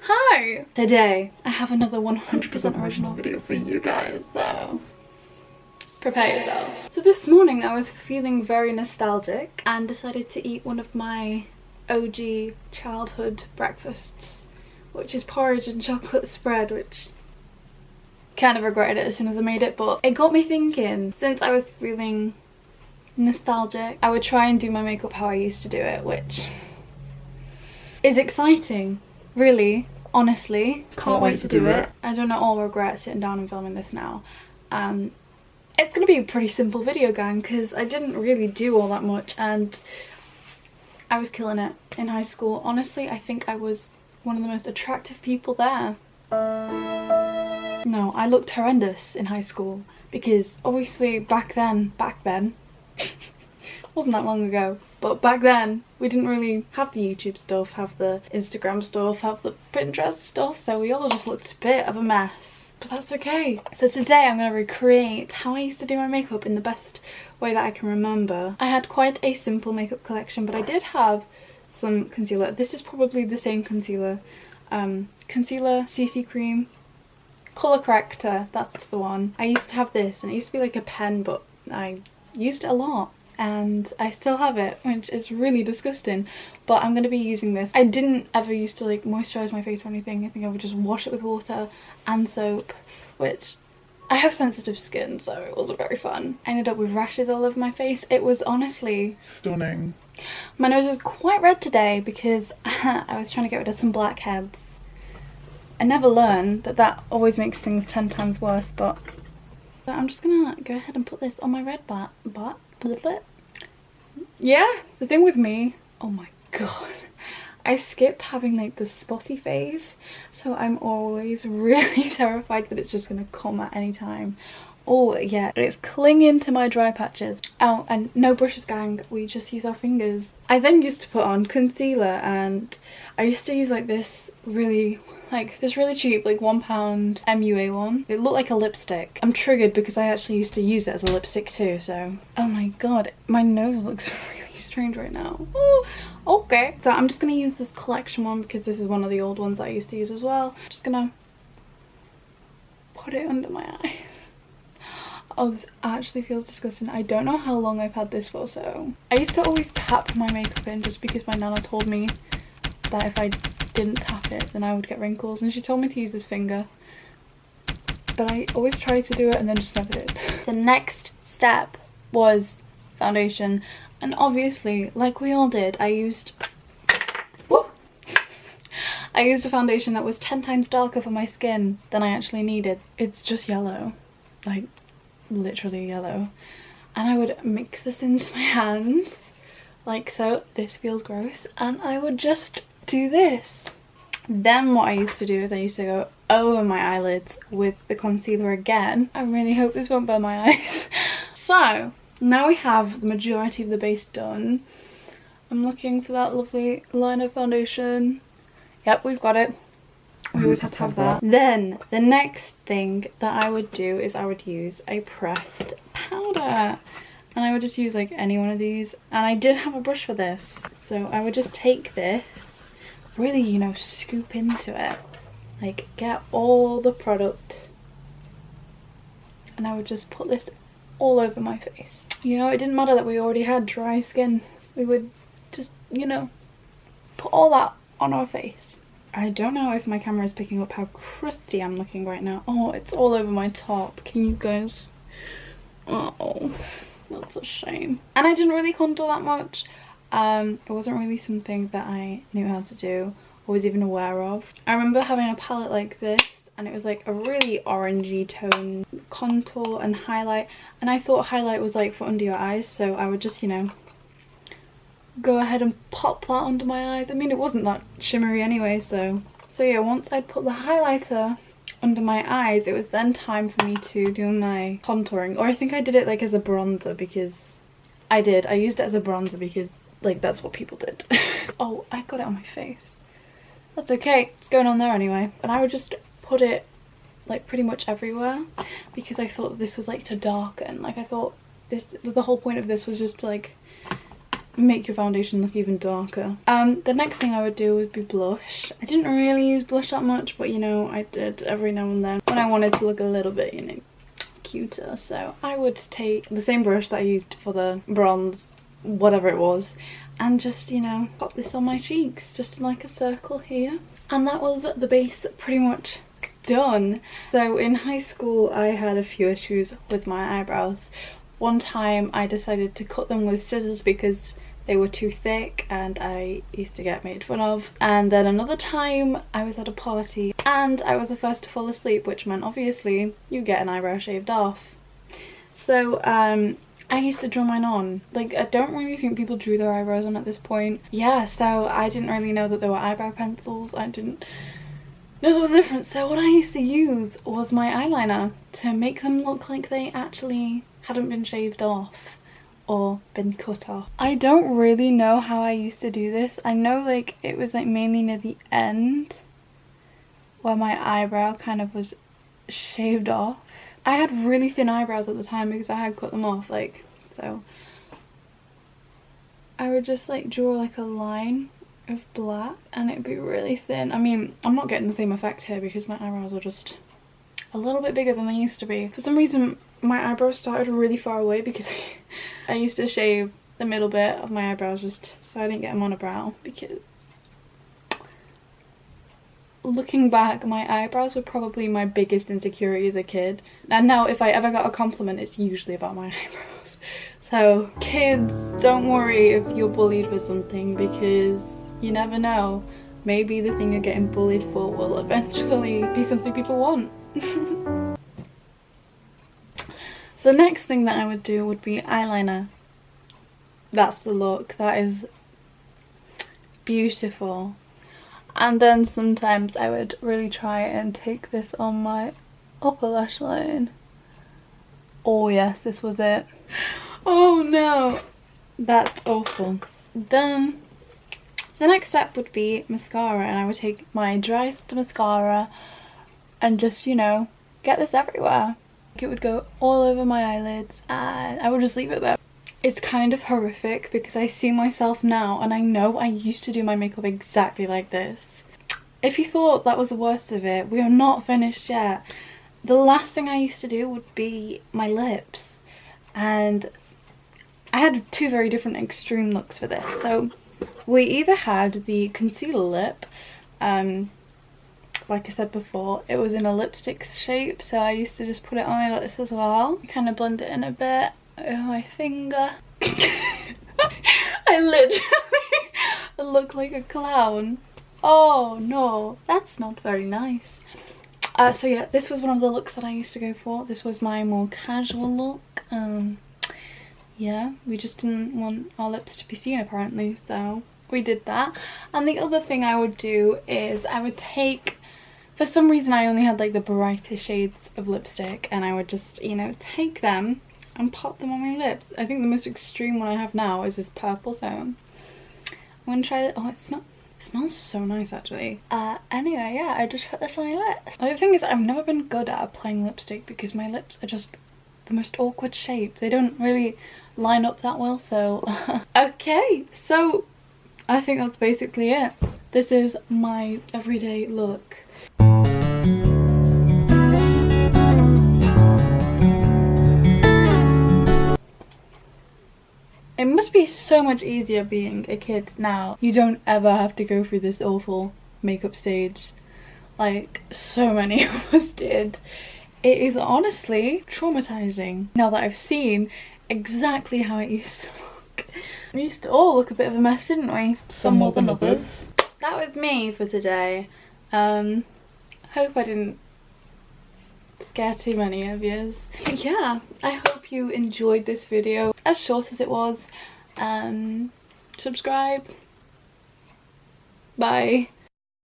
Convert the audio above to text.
Hi! Today I have another 100% original video for you guys, so prepare yourself. So this morning I was feeling very nostalgic and decided to eat one of my OG childhood breakfasts, which is porridge and chocolate spread, which kind of regretted it as soon as I made it, but it got me thinking, since I was feeling nostalgic, I would try and do my makeup how I used to do it, which is exciting, really. Honestly, can't wait to do it. I do not all regret sitting down and filming this now. It's gonna be a pretty simple video, gang, because I didn't really do all that much and I was killing it in high school. Honestly, I think I was one of the most attractive people there. No, I looked horrendous in high school because obviously back then, wasn't that long ago, but back then we didn't really have the YouTube stuff, have the Instagram stuff, have the Pinterest stuff, so we all just looked a bit of a mess, but that's okay. So today I'm going to recreate how I used to do my makeup in the best way that I can remember. I had quite a simple makeup collection, but I did have some concealer. This is probably the same concealer. Concealer, CC cream, colour corrector, that's the one. I used to have this and it used to be like a pen, but I used it a lot. And I still have it, which is really disgusting, but I'm going to be using this. I didn't ever used to like moisturize my face or anything. I think I would just wash it with water and soap, which I have sensitive skin, so it wasn't very fun. I ended up with rashes all over my face. It was honestly stunning. My nose is quite red today because I was trying to get rid of some blackheads. I never learned that that always makes things 10 times worse, but I'm just gonna go ahead and put this on my red butt. Yeah, the thing with me, oh my god, I skipped having like the spotty face, so I'm always really terrified that it's just gonna come at any time. Oh yeah, it's clinging to my dry patches. Oh, and no brushes, gang, we just use our fingers. I then used to put on concealer, and I used to use like this really cheap like £1 MUA one. It looked like a lipstick. I'm triggered because I actually used to use it as a lipstick too, so oh my god, my nose looks really strange right now. Oh, okay, so I'm just gonna use this collection one because this is one of the old ones that I used to use as well. I'm just gonna put it under my eyes. Oh, this actually feels disgusting. I don't know how long I've had this for, so I used to always tap my makeup in just because my nana told me that if I didn't tap it then I would get wrinkles, and she told me to use this finger, but I always tried to do it and then just never did. The next step was foundation, and obviously, like we all did, I used a foundation that was 10 times darker for my skin than I actually needed. It's just yellow, like literally yellow, and I would mix this into my hands like so. This feels gross, and I would just do this. Then what I used to do is I used to go over my eyelids with the concealer again. I really hope this won't burn my eyes. So now we have the majority of the base done. I'm looking for that lovely line of foundation. Yep, we've got it. We always have to have that. Then the next thing that I would do is I would use a pressed powder, and I would just use like any one of these, and I did have a brush for this, so I would just take this, really, you know, scoop into it, like get all the product, and I would just put this all over my face. You know, it didn't matter that we already had dry skin, we would just, you know, put all that on our face. I don't know if my camera is picking up how crusty I'm looking right now. Oh, it's all over my top. Can you guys? Oh, that's a shame. And I didn't really contour that much. It wasn't really something that I knew how to do or was even aware of. I remember having a palette like this, and it was like a really orangey tone contour and highlight, and I thought highlight was like for under your eyes, so I would just, you know, go ahead and pop that under my eyes. I mean, it wasn't that shimmery anyway, so yeah, once I'd put the highlighter under my eyes, it was then time for me to do my contouring, or I think I did it like as a bronzer, because I used it as a bronzer because like that's what people did. Oh, I got it on my face. That's okay, it's going on there anyway. And I would just put it like pretty much everywhere because I thought this was like to darken. Like I thought this, the whole point of this was just to like make your foundation look even darker. The next thing I would do would be blush. I didn't really use blush that much, but you know, I did every now and then when I wanted to look a little bit, you know, cuter. So I would take the same brush that I used for the bronze, whatever it was, and just, you know, pop this on my cheeks, just in like a circle here. And that was the base pretty much done. So in high school I had a few issues with my eyebrows. One time I decided to cut them with scissors because they were too thick and I used to get made fun of. And then another time I was at a party and I was the first to fall asleep, which meant obviously you get an eyebrow shaved off. So I used to draw mine on. Like, I don't really think people drew their eyebrows on at this point. Yeah, so I didn't really know that there were eyebrow pencils. I didn't know there was a difference. So what I used to use was my eyeliner to make them look like they actually hadn't been shaved off or been cut off. I don't really know how I used to do this. I know like it was like mainly near the end where my eyebrow kind of was shaved off. I had really thin eyebrows at the time because I had cut them off, like, so I would just like draw like a line of black and it'd be really thin. I mean, I'm not getting the same effect here because my eyebrows are just a little bit bigger than they used to be. For some reason my eyebrows started really far away because I used to shave the middle bit of my eyebrows just so I didn't get a monobrow, because looking back, my eyebrows were probably my biggest insecurity as a kid. And now if I ever got a compliment, it's usually about my eyebrows. So kids, don't worry if you're bullied for something, because you never know. Maybe the thing you're getting bullied for will eventually be something people want. The next thing that I would do would be eyeliner. That's the look. That is beautiful. And then sometimes I would really try and take this on my upper lash line. Oh yes, this was it. Oh no, that's awful. Then the next step would be mascara, and I would take my driest mascara and just, you know, get this everywhere. It would go all over my eyelids and I would just leave it there. It's kind of horrific because I see myself now and I know I used to do my makeup exactly like this. If you thought that was the worst of it, we are not finished yet. The last thing I used to do would be my lips, and I had two very different extreme looks for this. So we either had the concealer lip, like I said before, it was in a lipstick shape, so I used to just put it on my lips as well. Kind of blend it in a bit with my finger. I literally look like a clown. Oh no, that's not very nice. So yeah, this was one of the looks that I used to go for. This was my more casual look. Yeah, we just didn't want our lips to be seen apparently, so we did that. And the other thing I would do is I would take, for some reason I only had like the brightest shades of lipstick, and I would just, you know, take them and pop them on my lips. I think the most extreme one I have now is this purple, so I'm gonna try it. Oh, it smells so nice actually. Anyway, yeah, I just put this on my lips. The thing is, I've never been good at applying lipstick because my lips are just the most awkward shape. They don't really line up that well, so okay, so I think that's basically it. This is my everyday look. It must be so much easier being a kid now. You don't ever have to go through this awful makeup stage like so many of us did. It is honestly traumatizing now that I've seen exactly how it used to look. We used to all look a bit of a mess, didn't we? Some more than others. That was me for today. Hope I didn't scare too many of yous. Yeah, I hope you enjoyed this video, as short as it was. Subscribe. Bye.